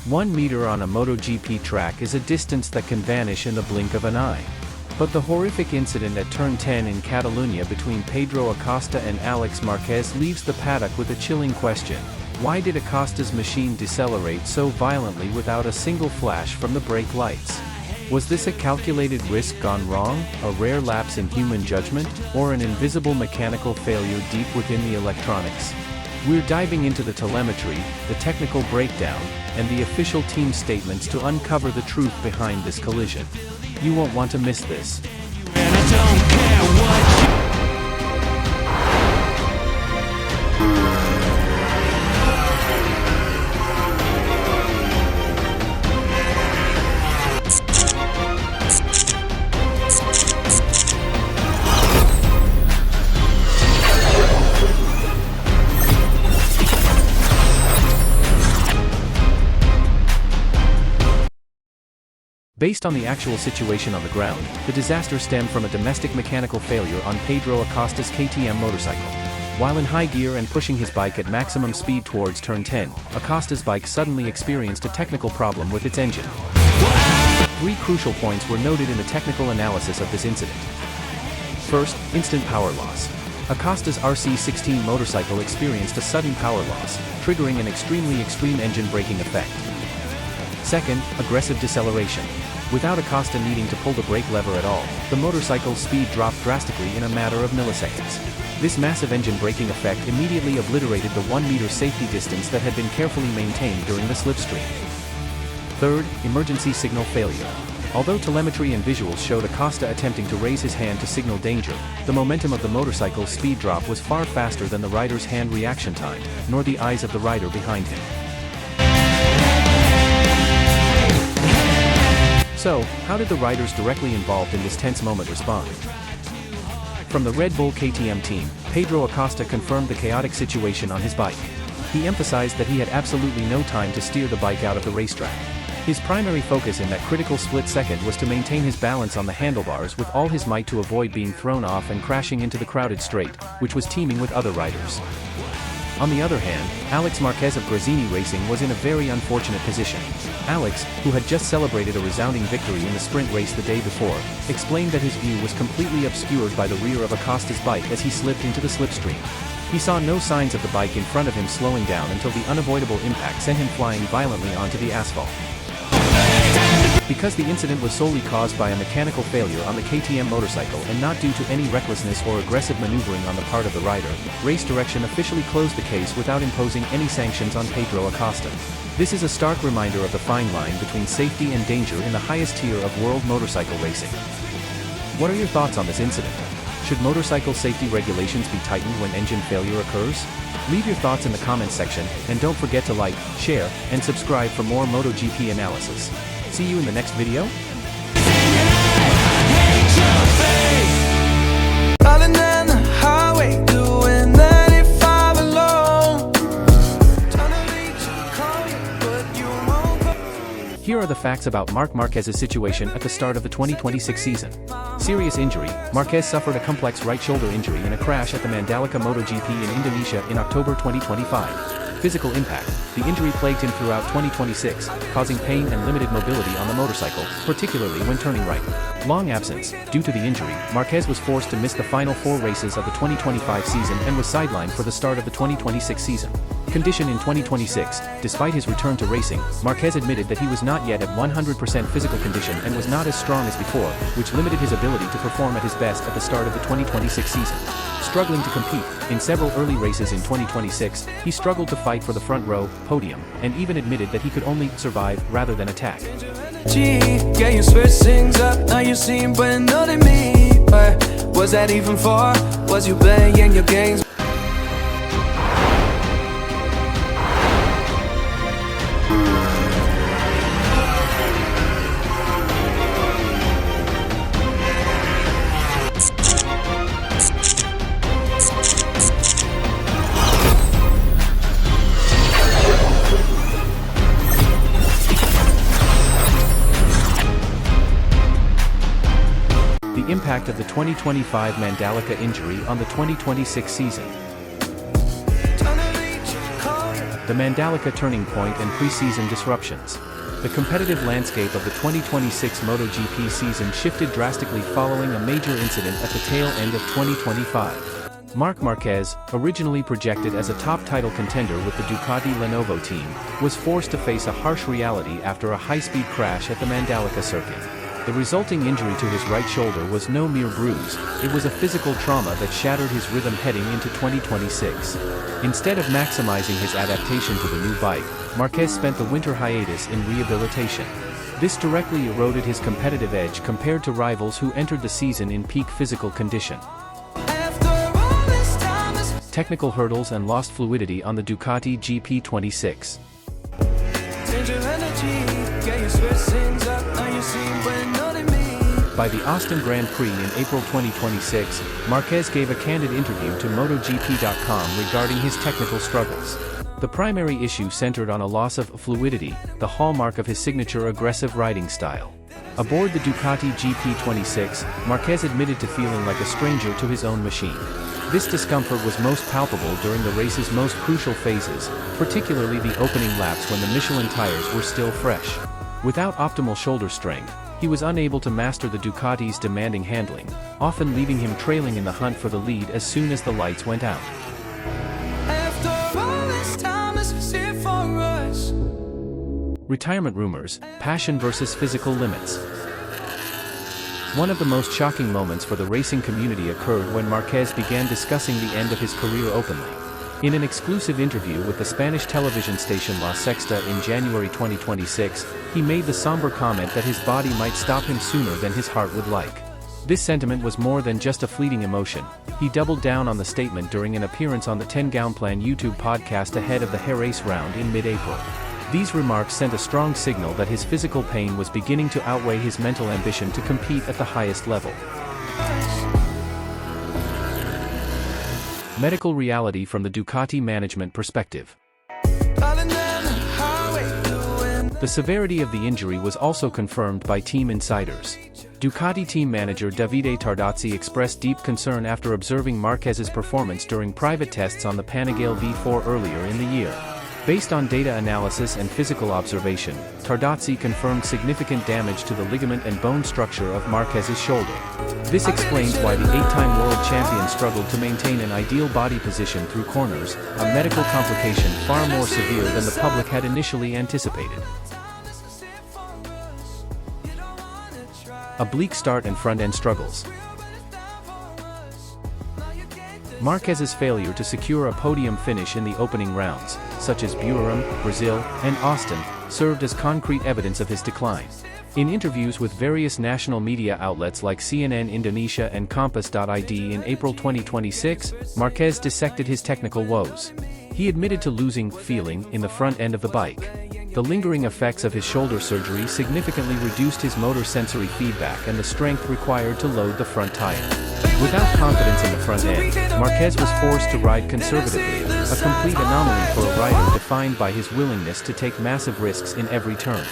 1 meter on a MotoGP track is a distance that can vanish in the blink of an eye. But the horrific incident at Turn 10 in Catalunya between Pedro Acosta and Alex Marquez leaves the paddock with a chilling question. Why did Acosta's machine decelerate so violently without a single flash from the brake lights? Was this a calculated risk gone wrong, a rare lapse in human judgment, or an invisible mechanical failure deep within the electronics? We're diving into the telemetry, the technical breakdown, and the official team statements to uncover the truth behind this collision. You won't want to miss this. And I don't care what Based on the actual situation on the ground, the disaster stemmed from a domestic mechanical failure on Pedro Acosta's KTM motorcycle. While in high gear and pushing his bike at maximum speed towards Turn 10, Acosta's bike suddenly experienced a technical problem with its engine. 3 crucial points were noted in the technical analysis of this incident. First, instant power loss. Acosta's RC16 motorcycle experienced a sudden power loss, triggering an extremely extreme engine braking effect. Second, aggressive deceleration. Without Acosta needing to pull the brake lever at all, the motorcycle's speed dropped drastically in a matter of milliseconds. This massive engine braking effect immediately obliterated the 1 meter safety distance that had been carefully maintained during the slipstream. Third, emergency signal failure. Although telemetry and visuals showed Acosta attempting to raise his hand to signal danger, the momentum of the motorcycle's speed drop was far faster than the rider's hand reaction time, nor the eyes of the rider behind him. So, how did the riders directly involved in this tense moment respond? From the Red Bull KTM team, Pedro Acosta confirmed the chaotic situation on his bike. He emphasized that he had absolutely no time to steer the bike out of the racetrack. His primary focus in that critical split second was to maintain his balance on the handlebars with all his might to avoid being thrown off and crashing into the crowded straight, which was teeming with other riders. On the other hand, Alex Marquez of Gresini Racing was in a very unfortunate position. Alex, who had just celebrated a resounding victory in the sprint race the day before, explained that his view was completely obscured by the rear of Acosta's bike as he slipped into the slipstream. He saw no signs of the bike in front of him slowing down until the unavoidable impact sent him flying violently onto the asphalt. Because the incident was solely caused by a mechanical failure on the KTM motorcycle and not due to any recklessness or aggressive maneuvering on the part of the rider, Race Direction officially closed the case without imposing any sanctions on Pedro Acosta. This is a stark reminder of the fine line between safety and danger in the highest tier of world motorcycle racing. What are your thoughts on this incident? Should motorcycle safety regulations be tightened when engine failure occurs? Leave your thoughts in the comments section, and don't forget to like, share, and subscribe for more MotoGP analysis. See you in the next video. Here are the facts about Marc Marquez's situation at the start of the 2026 season. Serious injury. Marquez suffered a complex right shoulder injury in a crash at the Mandalika MotoGP in Indonesia in October 2025. Physical impact. The injury plagued him throughout 2026, causing pain and limited mobility on the motorcycle, particularly when turning right. Long absence. Due to the injury, Marquez was forced to miss the final 4 races of the 2025 season and was sidelined for the start of the 2026 season. Condition in 2026. Despite his return to racing, Marquez admitted that he was not yet at 100% physical condition and was not as strong as before, which limited his ability to perform at his best at the start of the 2026 season. Struggling to compete. In several early races in 2026, he struggled to fight for the front row, podium, and even admitted that he could only survive rather than attack. Yeah, you switch things up, now you seem but not to me. But was that even for? Was you playing your games? The impact of the 2025 Mandalika injury on the 2026 season. the Mandalika turning point and pre-season disruptions. The competitive landscape of the 2026 MotoGP season shifted drastically following a major incident at the tail end of 2025. Marc Marquez, originally projected as a top title contender with the Ducati Lenovo team, was forced to face a harsh reality after a high-speed crash at the Mandalika circuit. The resulting injury to his right shoulder was no mere bruise, it was a physical trauma that shattered his rhythm heading into 2026. Instead of maximizing his adaptation to the new bike, Marquez spent the winter hiatus in rehabilitation. This directly eroded his competitive edge compared to rivals who entered the season in peak physical condition. Technical hurdles and lost fluidity on the Ducati GP26. By the Austin Grand Prix in April 2026, Marquez gave a candid interview to MotoGP.com regarding his technical struggles. The primary issue centered on a loss of fluidity, the hallmark of his signature aggressive riding style. Aboard the Ducati GP26, Marquez admitted to feeling like a stranger to his own machine. This discomfort was most palpable during the race's most crucial phases, particularly the opening laps when the Michelin tires were still fresh. Without optimal shoulder strength, he was unable to master the Ducati's demanding handling, often leaving him trailing in the hunt for the lead as soon as the lights went out. Retirement rumors, passion versus physical limits. One of the most shocking moments for the racing community occurred when Marquez began discussing the end of his career openly. In an exclusive interview with the Spanish television station La Sexta in January 2026, he made the somber comment that his body might stop him sooner than his heart would like. This sentiment was more than just a fleeting emotion. He doubled down on the statement during an appearance on the 10 Plan YouTube podcast ahead of the Jerez round in mid-April. These remarks sent a strong signal that his physical pain was beginning to outweigh his mental ambition to compete at the highest level. Medical reality from the Ducati management perspective. The severity of the injury was also confirmed by team insiders. Ducati team manager Davide Tardozzi expressed deep concern after observing Marquez's performance during private tests on the Panigale V4 earlier in the year. Based on data analysis and physical observation, Tardozzi confirmed significant damage to the ligament and bone structure of Marquez's shoulder. This explains why the 8-time world champion struggled to maintain an ideal body position through corners, a medical complication far more severe than the public had initially anticipated. A bleak start and front-end struggles. Marquez's failure to secure a podium finish in the opening rounds, such as Bueram, Brazil, and Austin, served as concrete evidence of his decline. In interviews with various national media outlets like CNN Indonesia and Compass.id in April 2026, Marquez dissected his technical woes. He admitted to losing feeling in the front end of the bike. The lingering effects of his shoulder surgery significantly reduced his motor sensory feedback and the strength required to load the front tire. Without confidence in the front end, Marquez was forced to ride conservatively, a complete anomaly for a rider defined by his willingness to take massive risks in every turn.